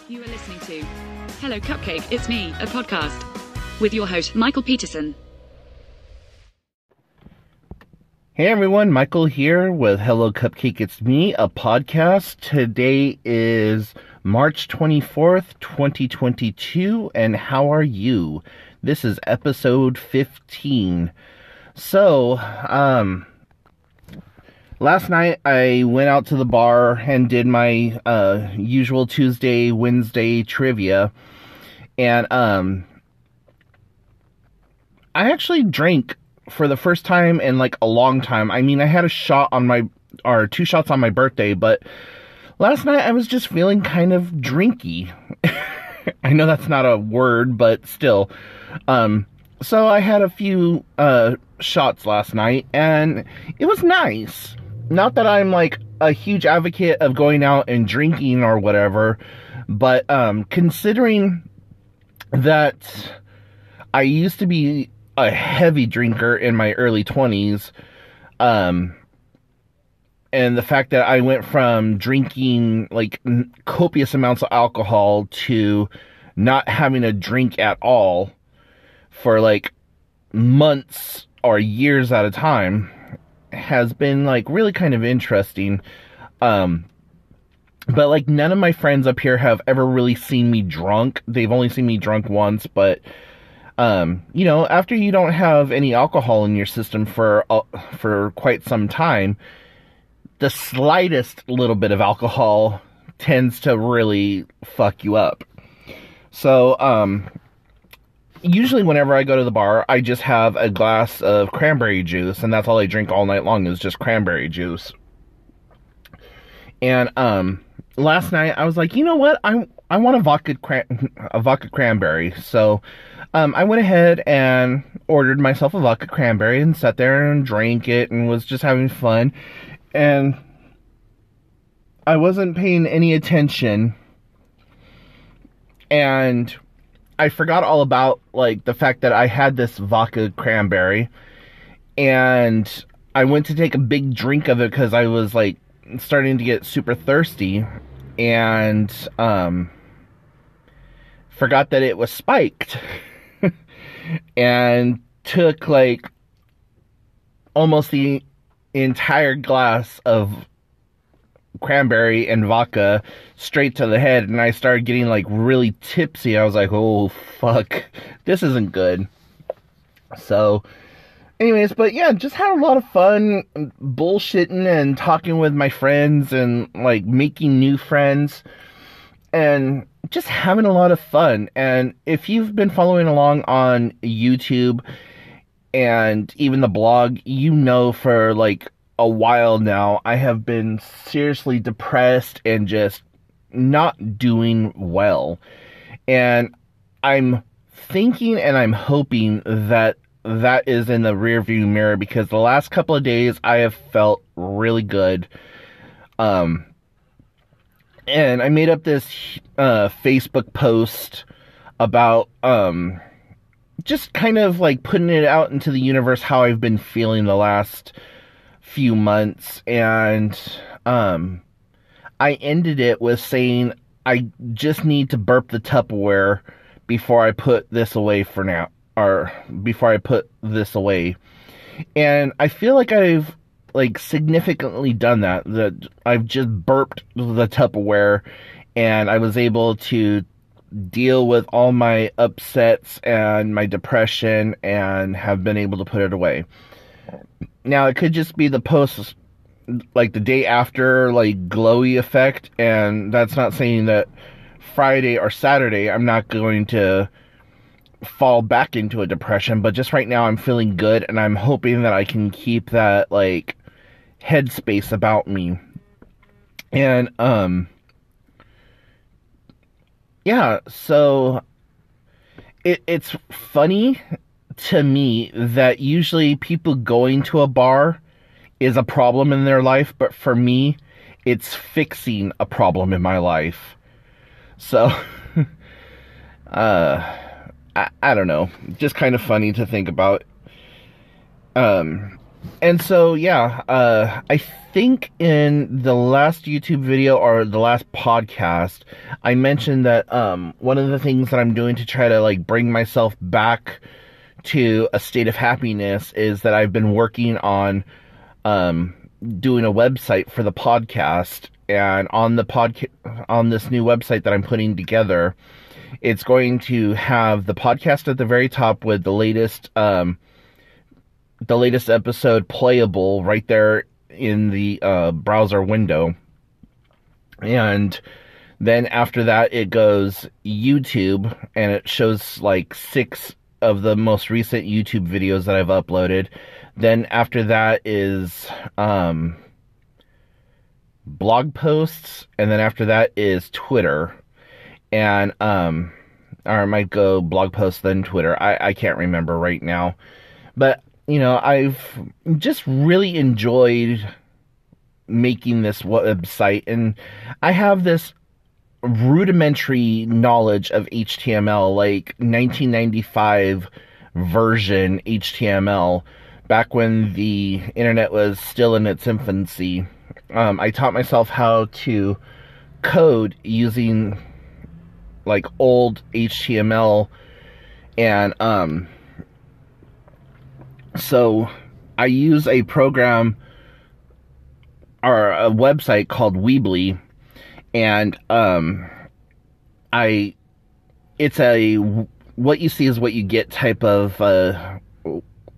You are listening to Hello Cupcake, It's Me, a podcast with your host, Michael Peterson. Hey everyone, Michael here with Hello Cupcake, It's Me, a podcast. Today is March 24th, 2022, and how are you? This is episode 15. So, last night I went out to the bar and did my usual Tuesday, Wednesday trivia, and I actually drank for the first time in like a long time. I mean, I had two shots on my birthday, but last night I was just feeling kind of drinky. I know that's not a word, but still. So I had a few shots last night, and it was nice. Not that I'm like a huge advocate of going out and drinking or whatever, but considering that I used to be a heavy drinker in my early 20s, and the fact that I went from drinking like copious amounts of alcohol to not having a drink at all for like months or years at a time has been like really kind of interesting. But like none of my friends up here have ever really seen me drunk. They've only seen me drunk once, but you know, after you don't have any alcohol in your system for quite some time, the slightest little bit of alcohol tends to really fuck you up. So, usually whenever I go to the bar, I just have a glass of cranberry juice, and that's all I drink all night long is just cranberry juice. And, last night I was like, you know what? I want a vodka cranberry. So, I went ahead and ordered myself a vodka cranberry and sat there and drank it and was just having fun. And I wasn't paying any attention. And I forgot all about, like, the fact that I had this vodka cranberry. And I went to take a big drink of it because I was, like, starting to get super thirsty. And, forgot that it was spiked. And took, like, almost the entire glass of cranberry and vodka straight to the head, and I started getting like really tipsy. I was like, oh fuck, this isn't good. So anyways, but yeah, just had a lot of fun bullshitting and talking with my friends and like making new friends and just having a lot of fun. And if you've been following along on YouTube and even the blog, you know for like a while now, I have been seriously depressed and just not doing well. And I'm thinking and I'm hoping that that is in the rearview mirror, because the last couple of days I have felt really good. And I made up this Facebook post about just kind of like putting it out into the universe how I've been feeling the last few months, and I ended it with saying I just need to burp the Tupperware before I put this away for now, or before I put this away. And I feel like I've like significantly done that I've just burped the Tupperware, and I was able to deal with all my upsets and my depression and have been able to put it away. Now, it could just be the post, like, the day after, like, glowy effect, and that's not saying that Friday or Saturday I'm not going to fall back into a depression, but just right now I'm feeling good, and I'm hoping that I can keep that, like, headspace about me. And, yeah, so it's funny to me that usually people going to a bar is a problem in their life, but for me, it's fixing a problem in my life. So, I don't know, just kind of funny to think about. And so, yeah, I think in the last YouTube video or the last podcast, I mentioned that one of the things that I'm doing to try to like bring myself back to a state of happiness is that I've been working on doing a website for the podcast. And on on this new website that I'm putting together, it's going to have the podcast at the very top with the latest episode playable right there in the browser window. And then after that, it goes YouTube, and it shows like 6 of the most recent YouTube videos that I've uploaded. Then after that is blog posts, and then after that is Twitter. And or it might go blog posts then Twitter. I can't remember right now. But you know, I've just really enjoyed making this website, and I have this rudimentary knowledge of HTML, like 1995 version HTML, back when the internet was still in its infancy. I taught myself how to code using like old HTML, and so I use a program or a website called Weebly, and it's a what you see is what you get type of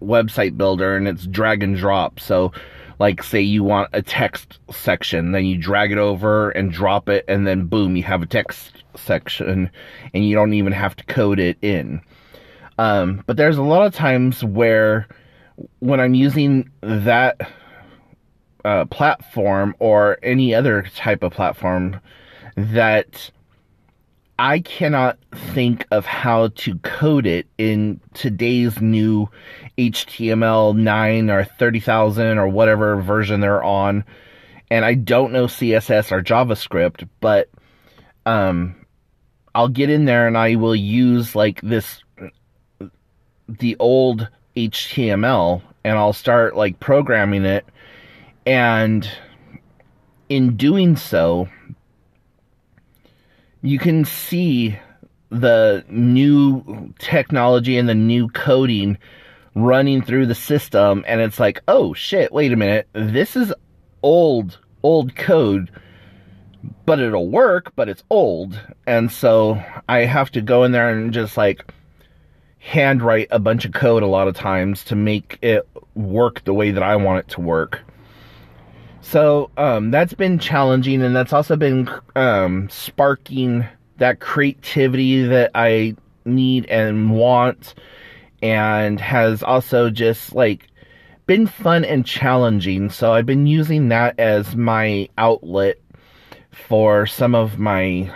website builder, and it's drag and drop. So like, say you want a text section, then you drag it over and drop it, and then boom, you have a text section, and you don't even have to code it in. But there's a lot of times where when I'm using that platform or any other type of platform, that I cannot think of how to code it in today's new HTML 9 or 30,000 or whatever version they're on. And I don't know CSS or JavaScript, but I'll get in there and I will use like the old HTML, and I'll start like programming it. And in doing so, you can see the new technology and the new coding running through the system, and it's like, oh shit, wait a minute, this is old code, but it'll work, but it's old. And so I have to go in there and just like handwrite a bunch of code a lot of times to make it work the way that I want it to work. So that's been challenging, and that's also been sparking that creativity that I need and want, and has also just like been fun and challenging. So I've been using that as my outlet for some of my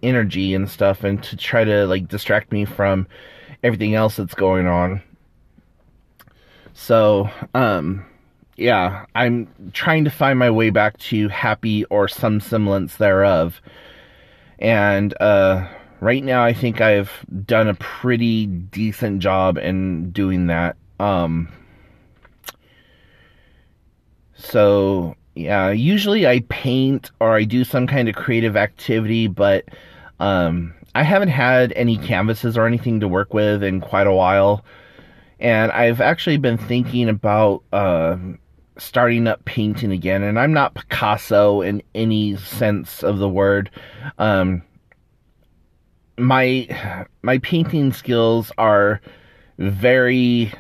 energy and stuff, and to try to like distract me from everything else that's going on. So yeah, I'm trying to find my way back to happy or some semblance thereof. And right now I think I've done a pretty decent job in doing that. So yeah, usually I paint or I do some kind of creative activity, but I haven't had any canvases or anything to work with in quite a while. And I've actually been thinking about starting up painting again, and I'm not Picasso in any sense of the word. My painting skills are very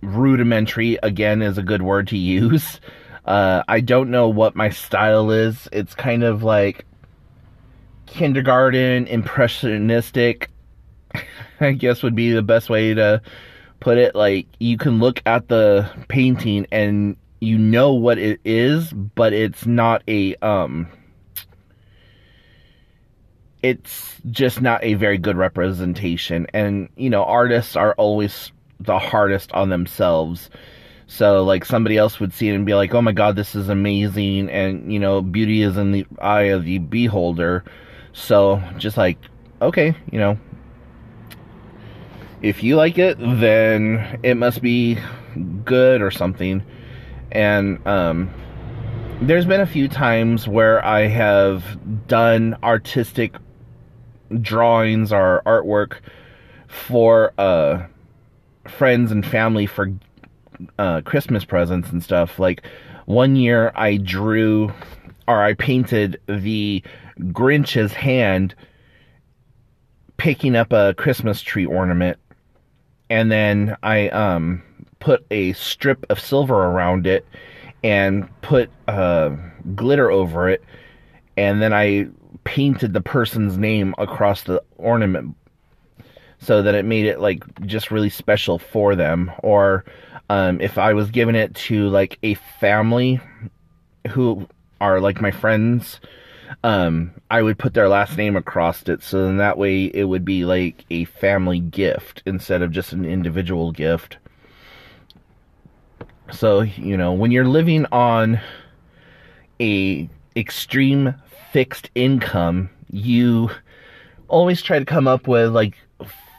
rudimentary, again, is a good word to use. I don't know what my style is. It's kind of like kindergarten, impressionistic, I guess would be the best way to put it. Like, you can look at the painting and you know what it is, but it's not a it's just not a very good representation. And you know, artists are always the hardest on themselves. So like, somebody else would see it and be like, oh my god, this is amazing, and you know, beauty is in the eye of the beholder. So just like, okay, you know, if you like it, then it must be good or something. And there's been a few times where I have done artistic drawings or artwork for friends and family for Christmas presents and stuff. Like one year I painted the Grinch's hand picking up a Christmas tree ornament, and then I put a strip of silver around it and put glitter over it, and then I painted the person's name across the ornament so that it made it like just really special for them. Or if I was giving it to like a family who are like my friends, I would put their last name across it, so then that way it would be like a family gift instead of just an individual gift. So, you know, when you're living on a extreme fixed income, you always try to come up with like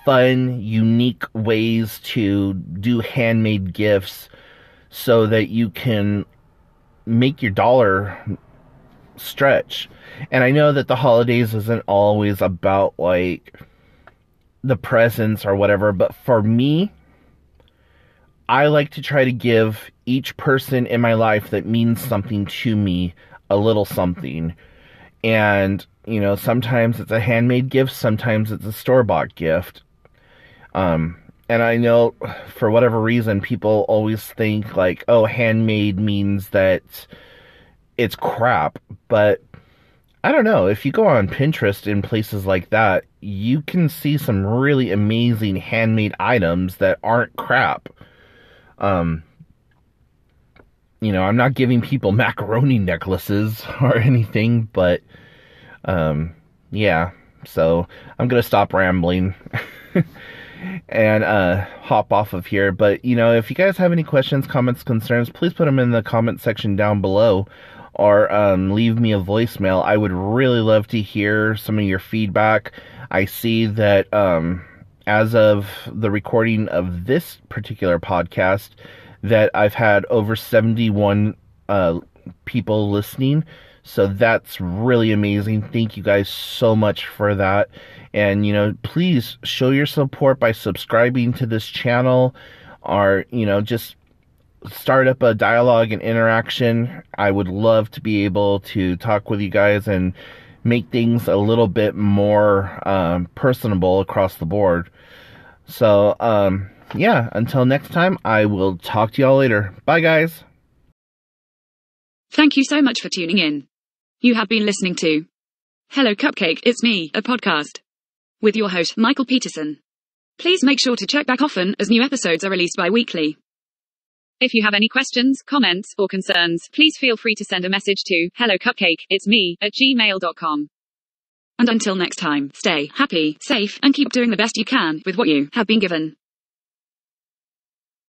fun, unique ways to do handmade gifts so that you can make your dollar stretch. And I know that the holidays isn't always about like the presents or whatever, but for me, I like to try to give each person in my life that means something to me a little something. And, you know, sometimes it's a handmade gift, sometimes it's a store-bought gift. And I know for whatever reason, people always think like, oh, handmade means that it's crap. But I don't know. If you go on Pinterest and places like that, you can see some really amazing handmade items that aren't crap. You know, I'm not giving people macaroni necklaces or anything, but, yeah, so I'm gonna stop rambling and, hop off of here. But, you know, if you guys have any questions, comments, concerns, please put them in the comment section down below, or, leave me a voicemail. I would really love to hear some of your feedback. I see that, as of the recording of this particular podcast, that I've had over 71 people listening. So that's really amazing. Thank you guys so much for that. And, you know, please show your support by subscribing to this channel, or, you know, just start up a dialogue and interaction. I would love to be able to talk with you guys and make things a little bit more personable across the board. So, yeah, until next time, I will talk to y'all later. Bye, guys. Thank you so much for tuning in. You have been listening to Hello Cupcake, It's Me, a podcast with your host, Michael Peterson. Please make sure to check back often, as new episodes are released bi-weekly. If you have any questions, comments, or concerns, please feel free to send a message to helloCupcakeIt'sMe@gmail.com. And until next time, stay happy, safe, and keep doing the best you can with what you have been given.